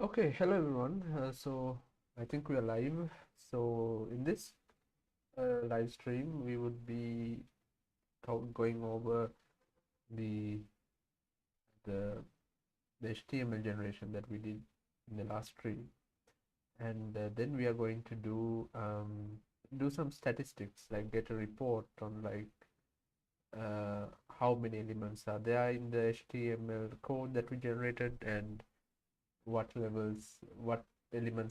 Okay, hello everyone. So I think we are live. So in this live stream, we would be going over the the the HTML generation that we did in the last stream, and then we are going to do some statistics, like get a report on how many elements are there in the HTML code that we generated, and what elements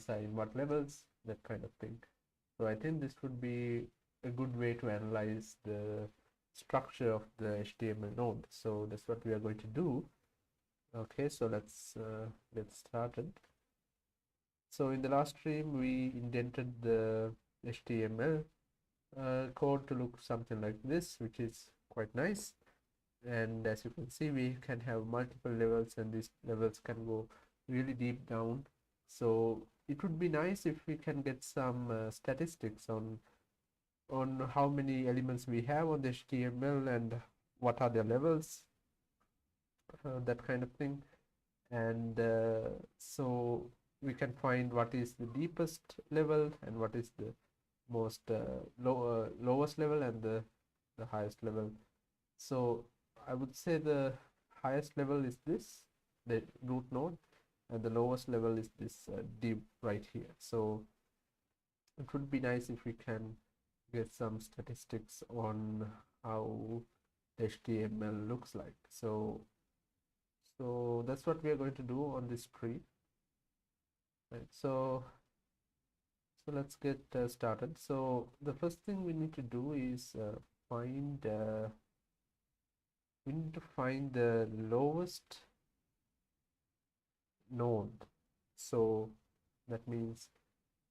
are in what levels, that kind of thing. So I think this would be a good way to analyze the structure of the HTML node. So that's what we are going to do. Okay, so let's get started. So in the last stream, we indented the HTML code to look something like this, which is quite nice. And as you can see, we can have multiple levels, and these levels can go really deep down. So it would be nice if we can get some statistics on how many elements we have on the HTML and what are their levels, that kind of thing. And so we can find what is the deepest level and what is the most lowest level and the highest level. So I would say the highest level is this, the root node, and the lowest level is this div right here. So it would be nice if we can get some statistics on how HTML looks like. So that's what we are going to do on this tree. Right. So let's get started. So the first thing we need to do is find we need to find the lowest node. So that means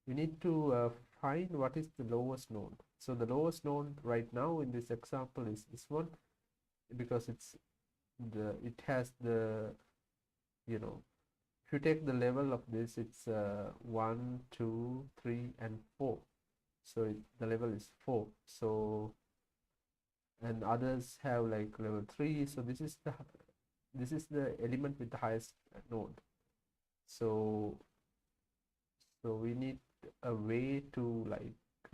we need to find what is the lowest node. So the lowest node right now in this example is this one, because it has the, you know, if you take the level of this, it's 1, 2, 3, and 4. So the level is 4. So, and others have like level 3. So this is the element with the highest node. So we need a way to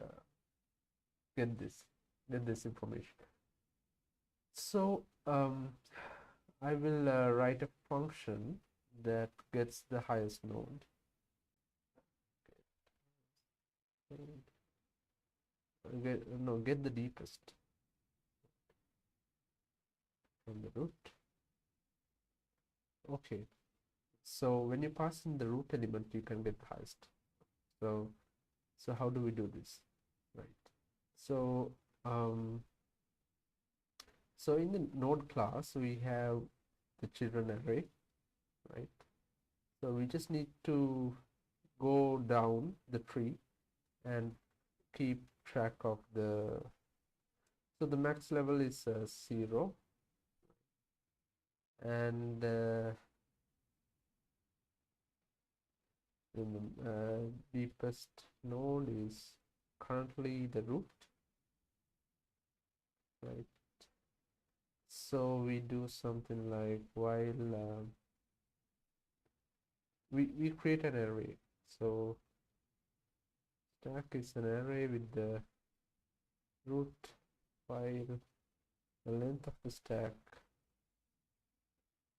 uh, get this information. So I will write a function that gets the highest node. Get the deepest from the root. Okay, so when you pass in the root element, you can get the highest. So how do we do this? Right. So um, so in the node class, we have the children array, right? So we just need to go down the tree and keep track of so the max level is 0, and the deepest node is currently the root, right? So we do something like while we create an array. So stack is an array with the root, while the length of the stack,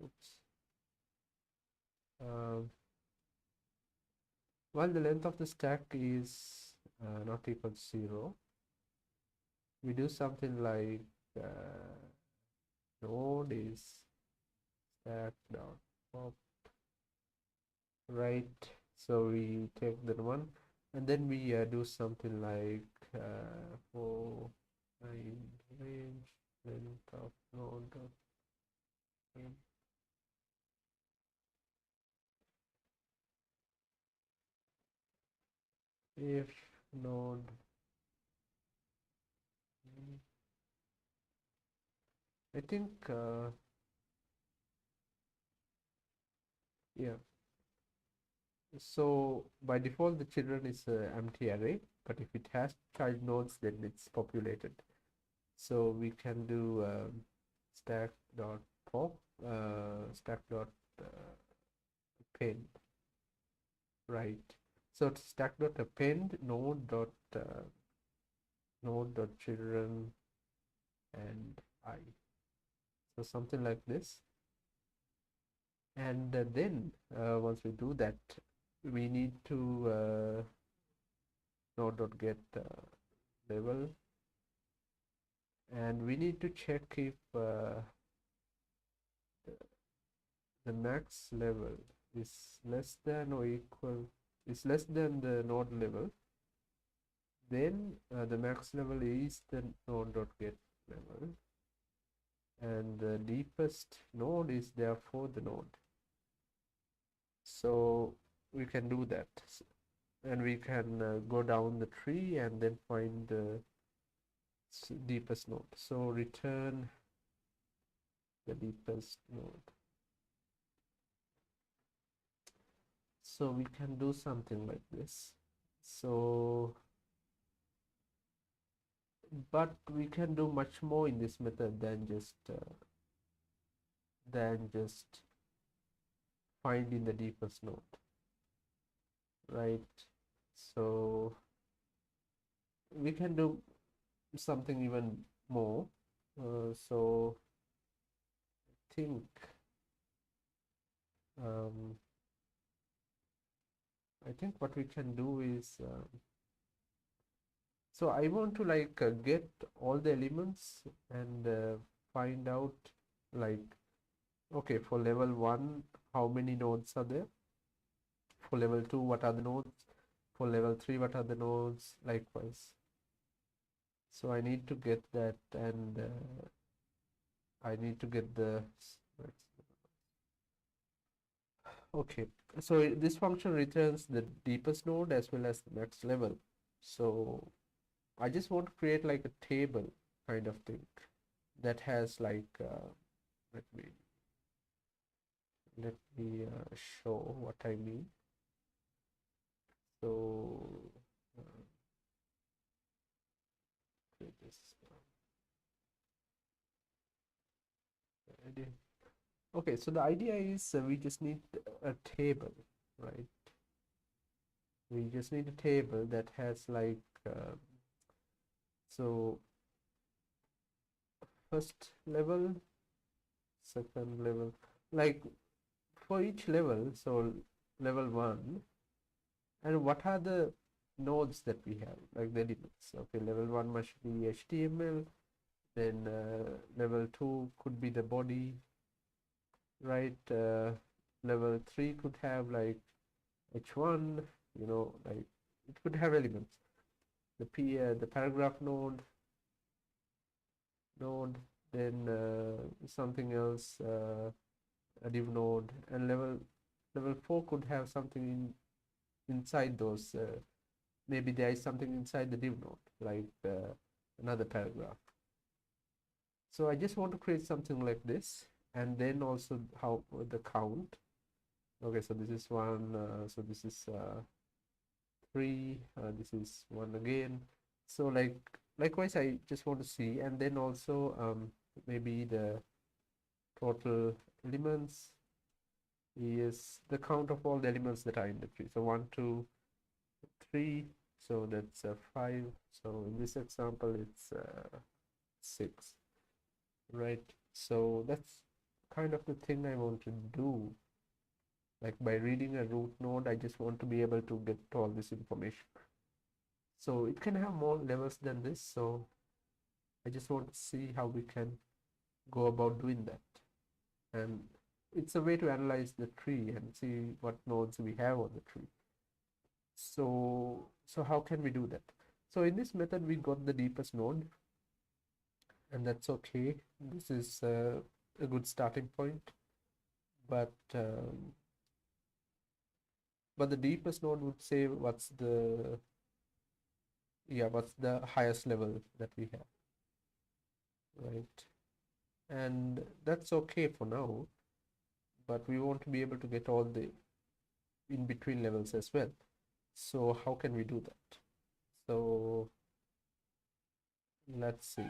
oops, um, while the length of the stack is not equal to 0, we do something like node is stack dot pop, right? So we take that one, and then we do something like for range length of node dot if node, I think yeah. So by default, the children is an empty array, but if it has child nodes, then it's populated. So we can do stack dot pop stack dot append, right? So stack dot append node dot children and I, so something like this. And then once we do that, we need to node dot get level, and we need to check if the max level is less than or equal, is less than the node level. Then the max level is the node dot get level, and the deepest node is therefore the node. So we can do that, and we can go down the tree and then find the deepest node. So return the deepest node. So we can do something like this. So, but we can do much more in this method than just finding the deepest node, right? So we can do something even more. So I think what we can do is so I want to like get all the elements and find out, like, okay, for level 1 how many nodes are there, for level 2 what are the nodes, for level 3 what are the nodes, likewise. So I need to get that, and I need to get the okay, so this function returns the deepest node as well as the max level. So I just want to create like a table kind of thing that has like let me show what I mean. So create this idea. Okay, so the idea is we just need a table, right? We just need a table that has like so first level, second level, like for each level. So level 1, and what are the nodes that we have, like the elements. Okay, level 1 must be HTML, then level 2 could be the body, right? Level 3 could have like H1, like it could have elements. The paragraph node, then something else, a div node, and level 4 could have something inside those. Maybe there is something inside the div node, like another paragraph. So I just want to create something like this, and then also how the count. Okay, so this is 1, so this is 3, this is 1 again. So likewise I just want to see, and then also maybe the total elements is the count of all the elements that are in the tree. So 1 2 3, so that's 5. So in this example it's 6, right? So that's kind of the thing I want to do. Like by reading a root node, I just want to be able to get all this information. So it can have more levels than this. So I just want to see how we can go about doing that. And it's a way to analyze the tree and see what nodes we have on the tree. So how can we do that? So in this method, we got the deepest node, and that's okay. This is a good starting point, but the deepest node would say what's the highest level that we have, right? And that's okay for now, but we want to be able to get all the in between levels as well. So how can we do that? So let's see.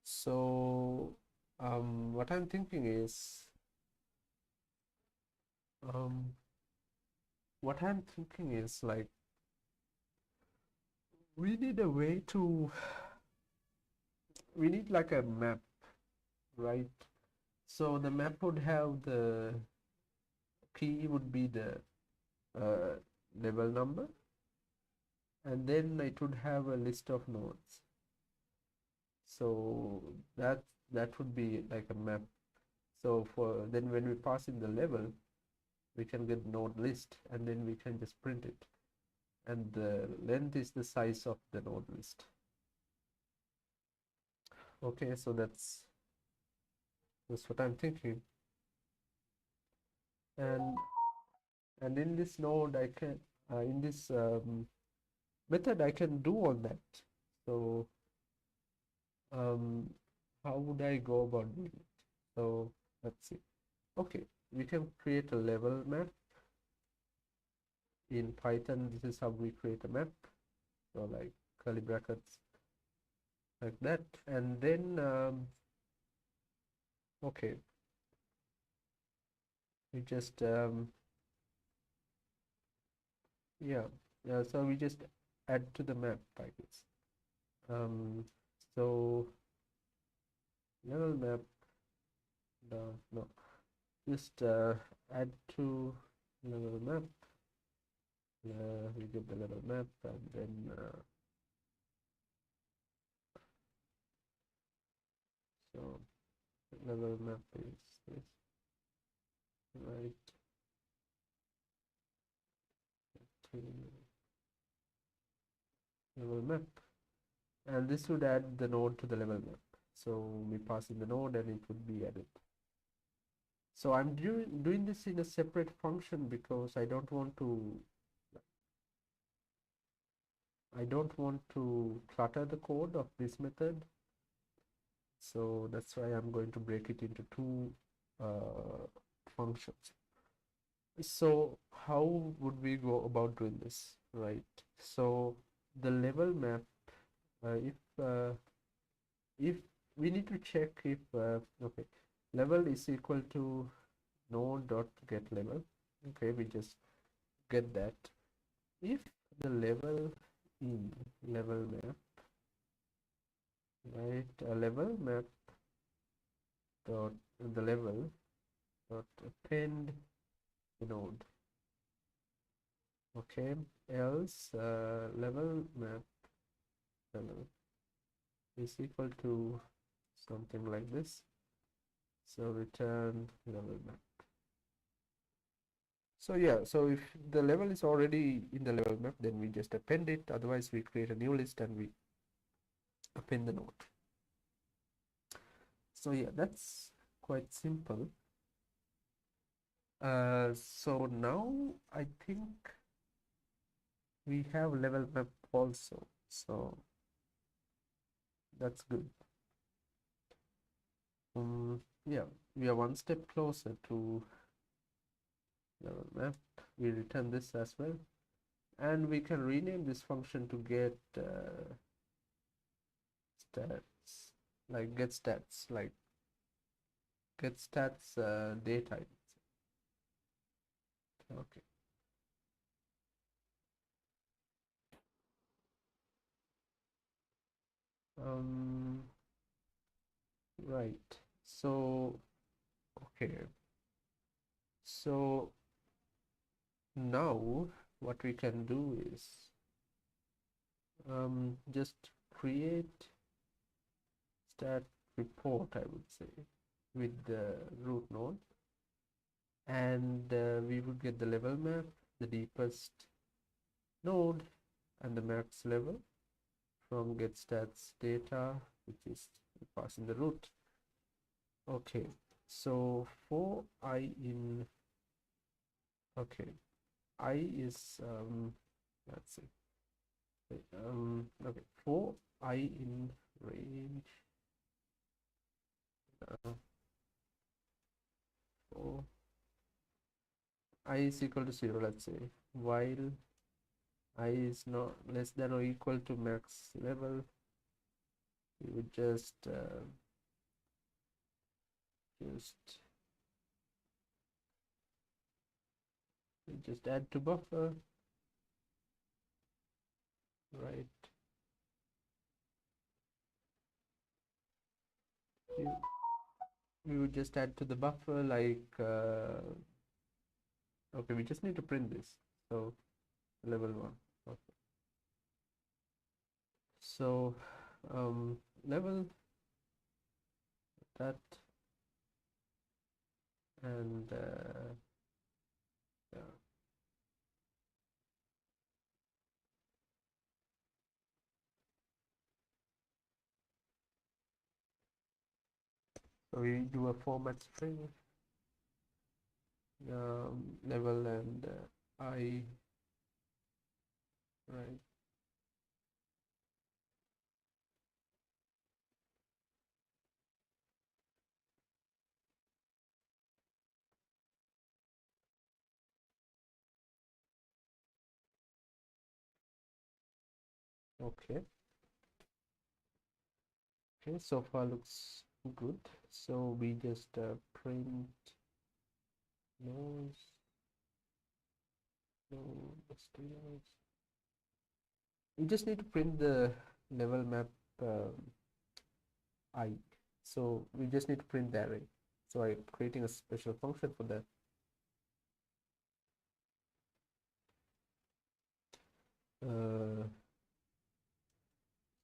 So what I'm thinking is what I'm thinking is like we need a way to we need like a map, right? So the map would have the key would be the uh, level number, and then it would have a list of nodes. So that would be like a map. So for then when we pass in the level, we can get node list, and then we can just print it. And the length is the size of the node list. Okay, so that's what I'm thinking. And in this node, I can in this method I can do all that. So um, how would I go about doing it? So let's see. Okay, we can create a level map in Python. This is how we create a map. So like curly brackets like that, and then okay, we just yeah, so we just add to the map, I guess. So level map, no, just add to level map. We get the level map, and then so level map is this, right? To level map, and this would add the node to the level map. So we pass in the node, and it would be added. So I'm doing this in a separate function because I don't want to clutter the code of this method. So that's why I'm going to break it into two functions. So how would we go about doing this, right? So the level map, if we need to check if okay, level is equal to node dot get level. Okay, we just get that. If the level in level map, right, a level map dot the level dot append node. Okay, else level map level is equal to something like this. So return level map. So yeah, so if the level is already in the level map, then we just append it. Otherwise, we create a new list and we append the node. So yeah, that's quite simple. So now I think we have level map also. So that's good. Yeah, we are one step closer to level map. We return this as well, and we can rename this function to get stats, like get stats, like get stats data. Okay. Right. So okay. So now what we can do is just create stat report, I would say, with the root node, and we would get the level map, the deepest node, and the max level from get stats data, which is passing the root. Okay, so for I in, okay, I is let's see, okay, for I in range for I is equal to 0, let's say, while I is not less than or equal to max level, we would just just add to buffer, right? You, we would just add to the buffer like okay, we just need to print this. So level 1. Okay. So level that, and yeah. So we do a format string, level and I, right? Okay. Okay, so far looks good. So we just print nodes, no strs. We just need to print the level map I. So we just need to print the array. So I'm creating a special function for that.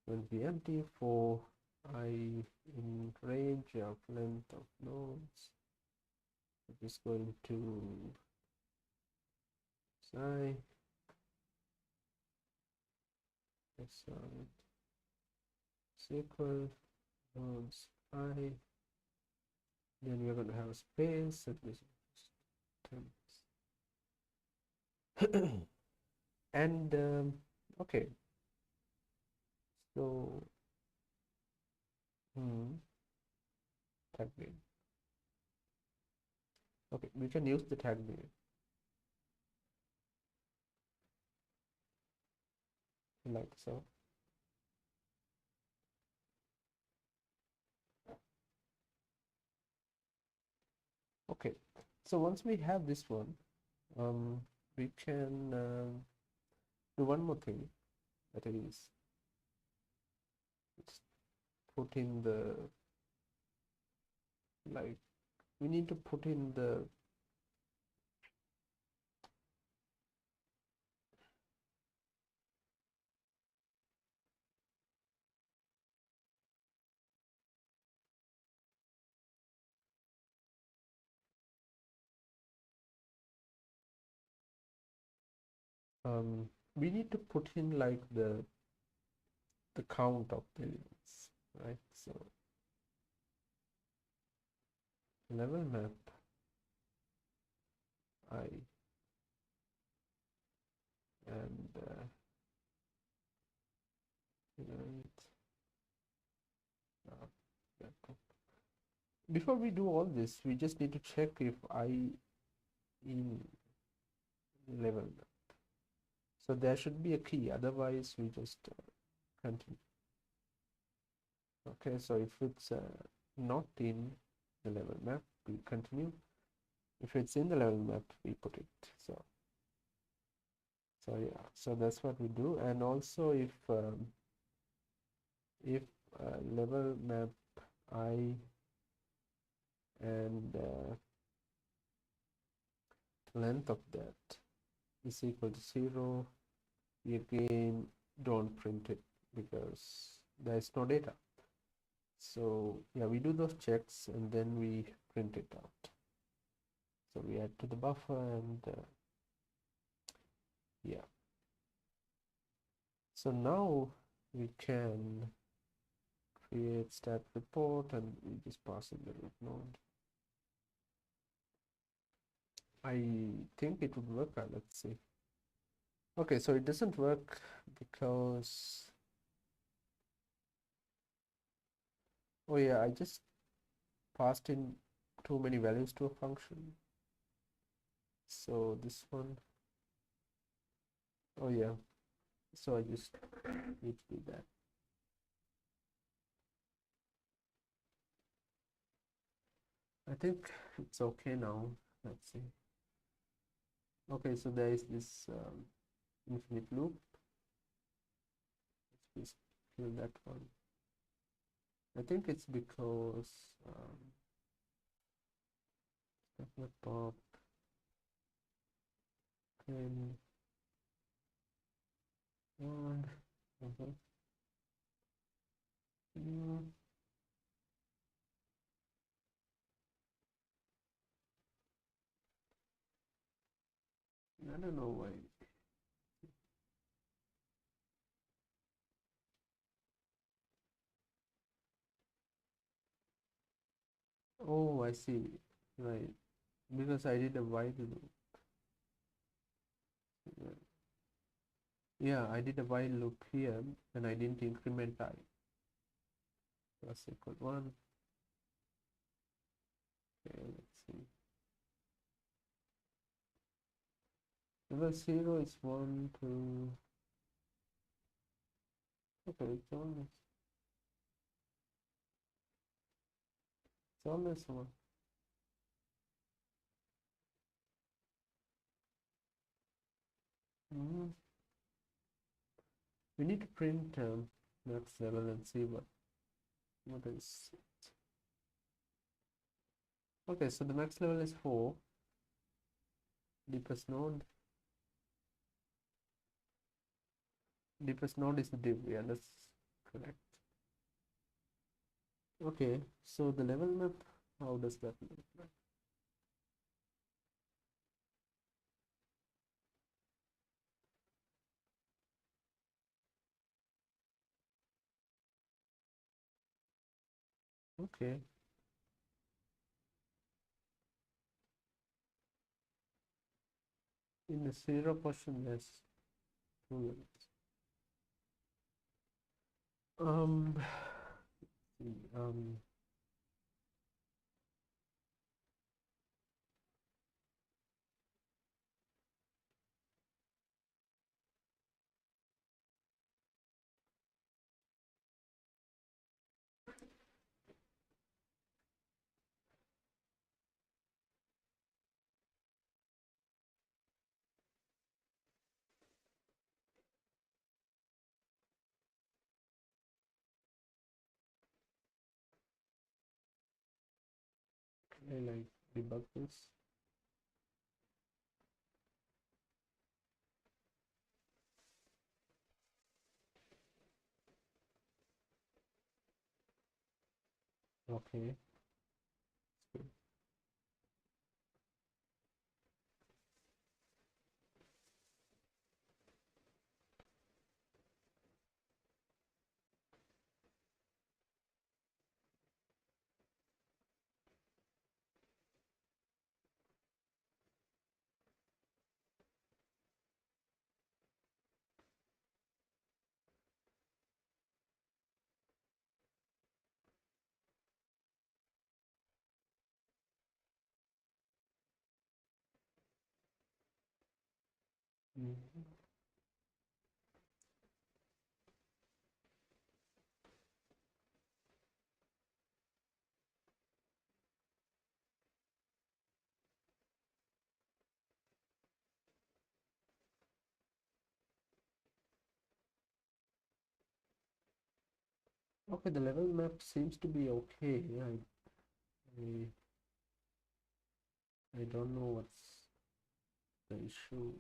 Will be empty for I in range of length of nodes. I'm just going to si equal nodes I. Then we're going to have a space, and this and okay, so tag name. Okay, we can use the tag name like so. Okay, so once we have this one, we can do one more thing, that is let's put in the, like, we need to put in the we need to put in like the count of the elements, right? So level map I, and right, yeah. Before we do all this, we just need to check if I in level map. So there should be a key, otherwise we just continue. Okay, so if it's not in the level map, we continue. If it's in the level map, we put it. So yeah, so that's what we do. And also if level map I and length of that is equal to 0, we again don't print it because there's no data. So yeah, we do those checks and then we print it out. So we add to the buffer and yeah. So now we can create stat report and we just pass in the root node. I think it would work. Let's see. Okay, so it doesn't work because, oh yeah, I just passed in too many values to a function. So this one, oh yeah, so I just need to do that. I think it's okay now. Let's see. Okay, so there is this infinite loop. Let's just kill that one. I think it's because stuff not pop 10 1. Mm, I don't know why. Oh, I see. Right. Because I did a while loop. Yeah, I did a while loop here and I didn't increment I. Plus equal 1. Okay, let's see. Level 0 is 1, 2. Okay, it's always 1. Mm. We need to print max level and see what is. Okay, so the max level is 4. Deepest node. Deepest node is div. Yeah, that's correct. Okay, so the level map, how does that look like? Okay, in the 0 portion, there's 2 levels. Um, um, I like debug this. Okay, Mhm. Okay, the level map seems to be okay. I, I don't know what's the issue.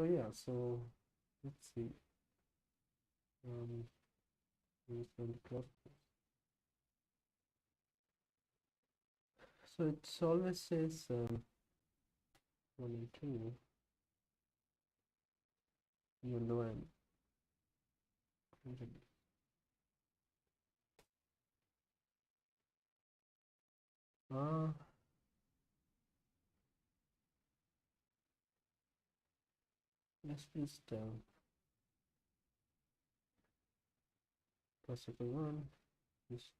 So yeah, so let's see. Um, I'm just going to close this. So it always says 1 and 2, even though I'm printing. Ah, let's just classical 1, just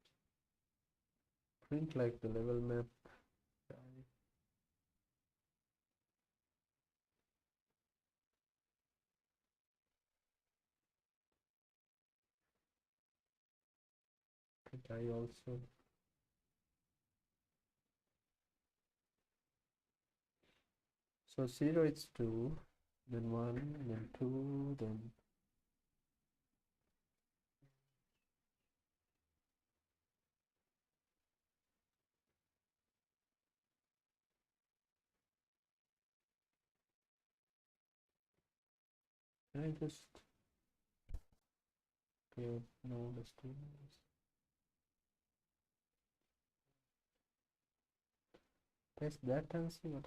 print like the level map guy. I also. So 0 is 2, then 1, then 2, then I just okay, no, let's do this. Test that and see what.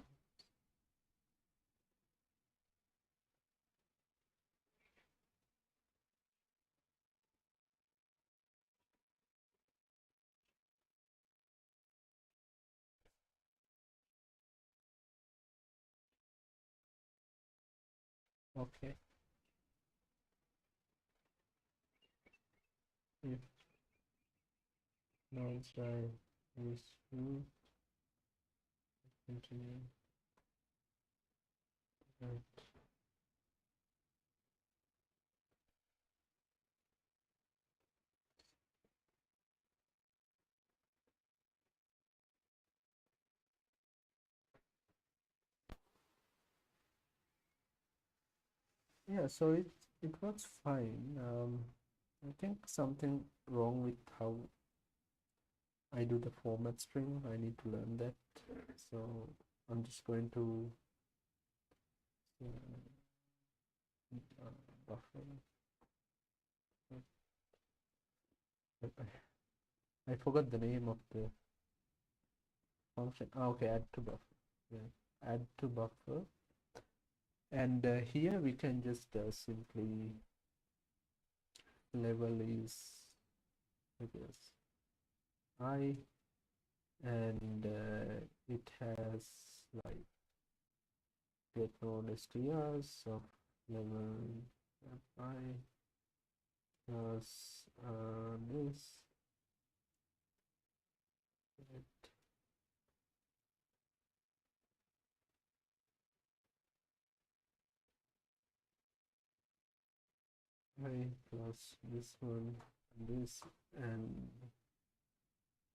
Okay, if now try this root, continue, right. Yeah, so it works fine. I think something wrong with how I do the format string. I need to learn that. So I'm just going to buffer. I forgot the name of the function. Okay, add to buffer. Yeah, add to buffer. And here we can just simply level is, I guess, I, and it has like get node strs of level I plus this. I plus this one, this, and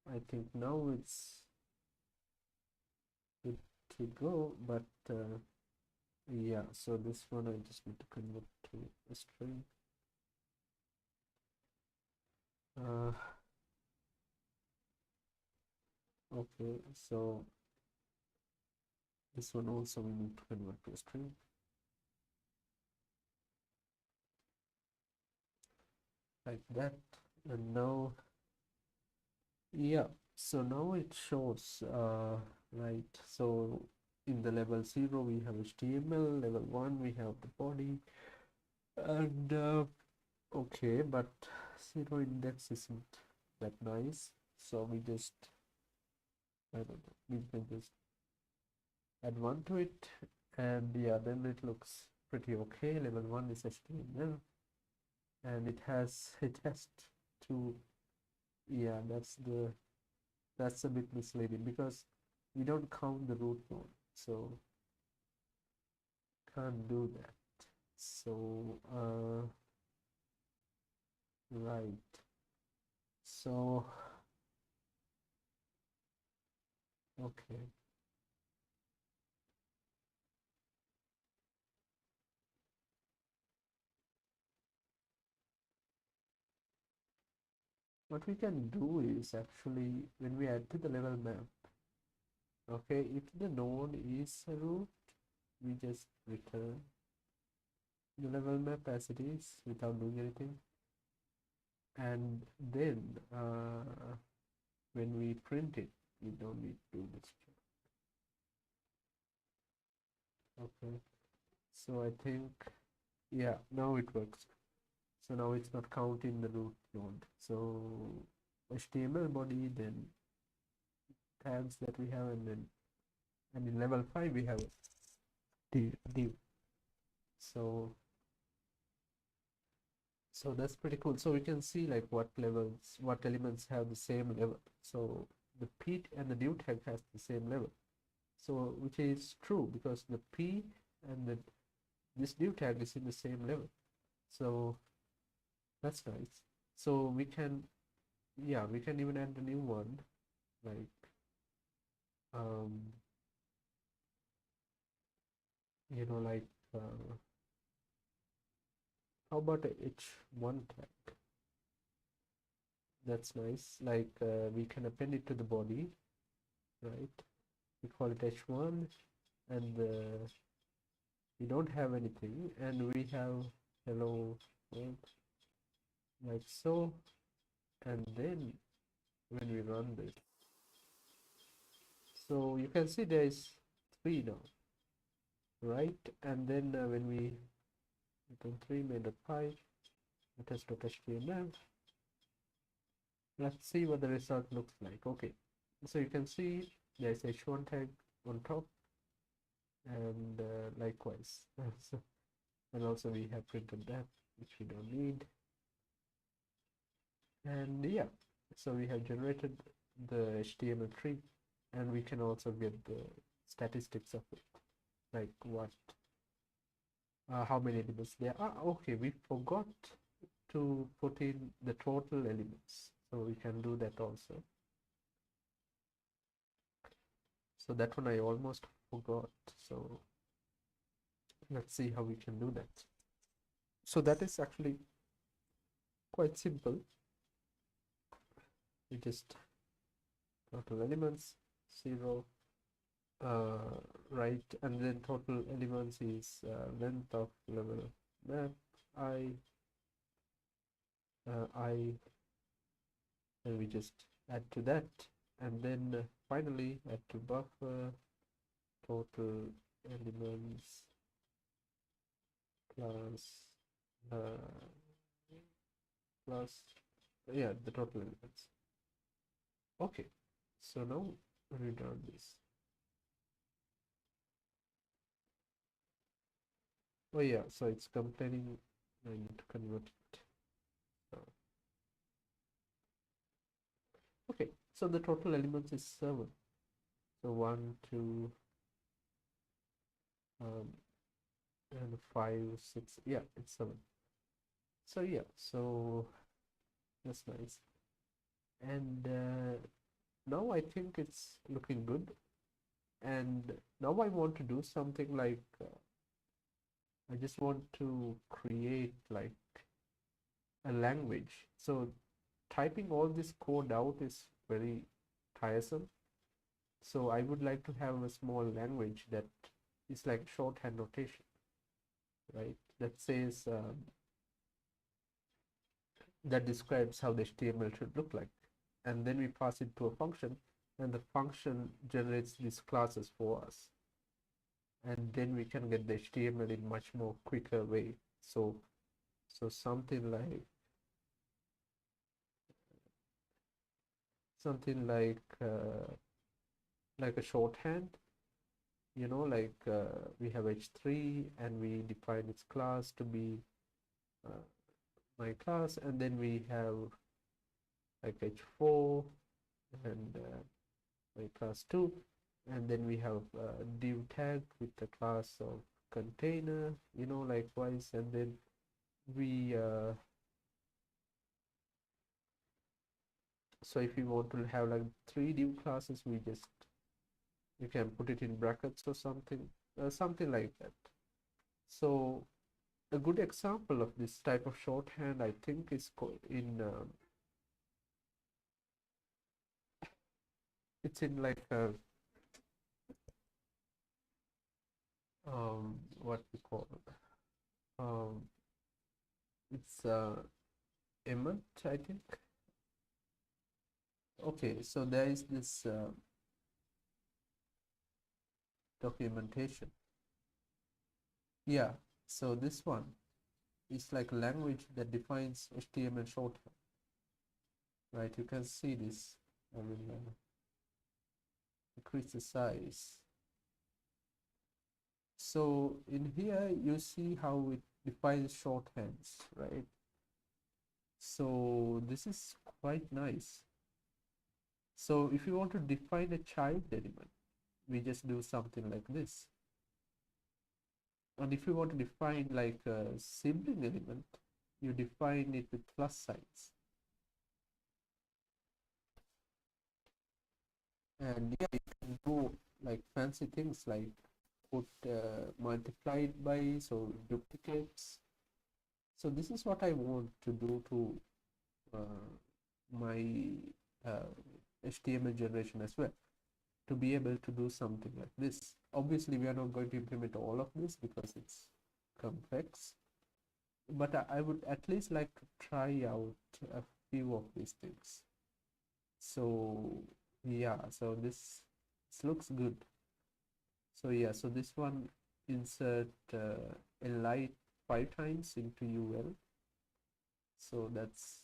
I think now it's good to go, but yeah, so this one I just need to convert to a string. Okay, so this one also we need to convert to a string. Like that, and now, yeah, so now it shows, right, so in the level 0 we have HTML, level 1 we have the body, and okay, but 0 index isn't that nice, so we just, I don't know, we can just add 1 to it, and yeah, then it looks pretty okay. Level 1 is HTML, and it has to, yeah, that's a bit misleading because we don't count the root node, so can't do that. So right, so okay, what we can do is actually when we add to the level map, okay, if the node is a root, we just return the level map as it is without doing anything, and then when we print it, we don't need to do this. Okay, so I think, yeah, now it works. So now it's not counting the root node. So HTML body, then tags that we have, and in level 5 we have div. So that's pretty cool. So we can see like what elements have the same level. So the p and the div tag has the same level. So which is true because the p and this div tag is in the same level. So that's nice. So we can yeah, we can even add a new one, like um, like how about a h1 tag? That's nice. Like we can append it to the body, right? We call it h1, and we don't have anything, and we have hello world, like so, and then when we run this, so you can see there is three now, right? And then when we open 3 main.py test.html, let's see what the result looks like. Okay, so you can see there's h1 tag on top, and likewise so, and also we have printed that, which we don't need. And yeah, so we have generated the HTML tree, and we can also get the statistics of it, like what how many elements there are. Okay, we forgot to put in the total elements, so we can do that also. So that one I almost forgot, so let's see how we can do that. So that is actually quite simple. We just total elements 0, right, and then total elements is length of level map I, and we just add to that, and then finally add to buffer total elements plus plus yeah, the total elements. Okay, so now rerun this. Oh yeah, so it's complaining. I need to convert it. Okay, so the total elements is 7. So 1, 2, and 5, 6. Yeah, it's 7. So yeah, so that's nice. And now I think it's looking good. And now I want to do something like I just want to create like a language. So typing all this code out is very tiresome. So I would like to have a small language that is like shorthand notation, right? That says that describes how the HTML should look like. And then we pass it to a function, and the function generates these classes for us. And then we can get the HTML in much more quicker way. So something like a shorthand, like we have h3, and we define its class to be my class, and then we have like h4 and my class 2, and then we have div tag with the class of container, likewise, and then we so if you want to have like 3 div classes, you can put it in brackets or something like that. So a good example of this type of shorthand, I think, is in it's in like a what we call um it's Emmet, I think. Okay, so there is this documentation. Yeah, so this one is like a language that defines HTML shorthand, right? You can see this. I will increase the size. So in here you see how it defines shorthands, right? So this is quite nice. So if you want to define a child element, we just do something like this. And if you want to define like a sibling element, you define it with plus signs. And yeah, you can do like fancy things like put multiplied by, so duplicates. So this is what I want to do to my uh, HTML generation as well, to be able to do something like this. Obviously, we are not going to implement all of this because it's complex, but I would at least like to try out a few of these things. So yeah, so this looks good. So yeah, so this one, insert a light 5 times into UL. So that's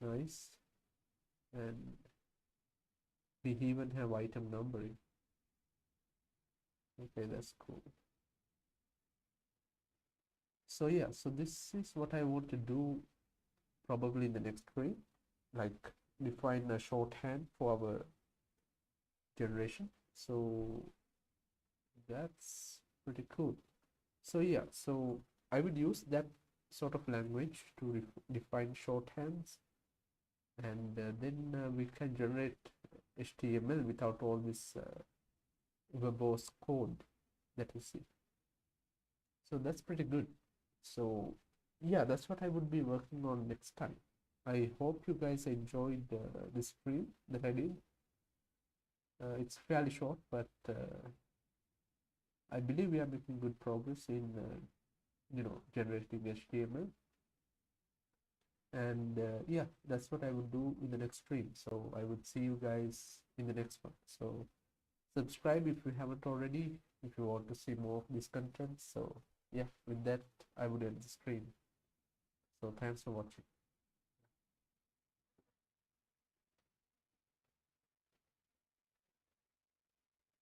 nice, and we even have item numbering. Okay, that's cool. So yeah, so this is what I want to do probably in the next frame, like define a shorthand for our generation. So that's pretty cool. So yeah, so I would use that sort of language to define shorthands, and then we can generate HTML without all this verbose code that you see. So that's pretty good. So yeah, that's what I would be working on next time. I hope you guys enjoyed this stream that I did. It's fairly short, but I believe we are making good progress in generating HTML. And yeah, that's what I would do in the next stream. So I would see you guys in the next one. So subscribe if you haven't already, if you want to see more of this content. So yeah, with that, I would end the stream. So thanks for watching.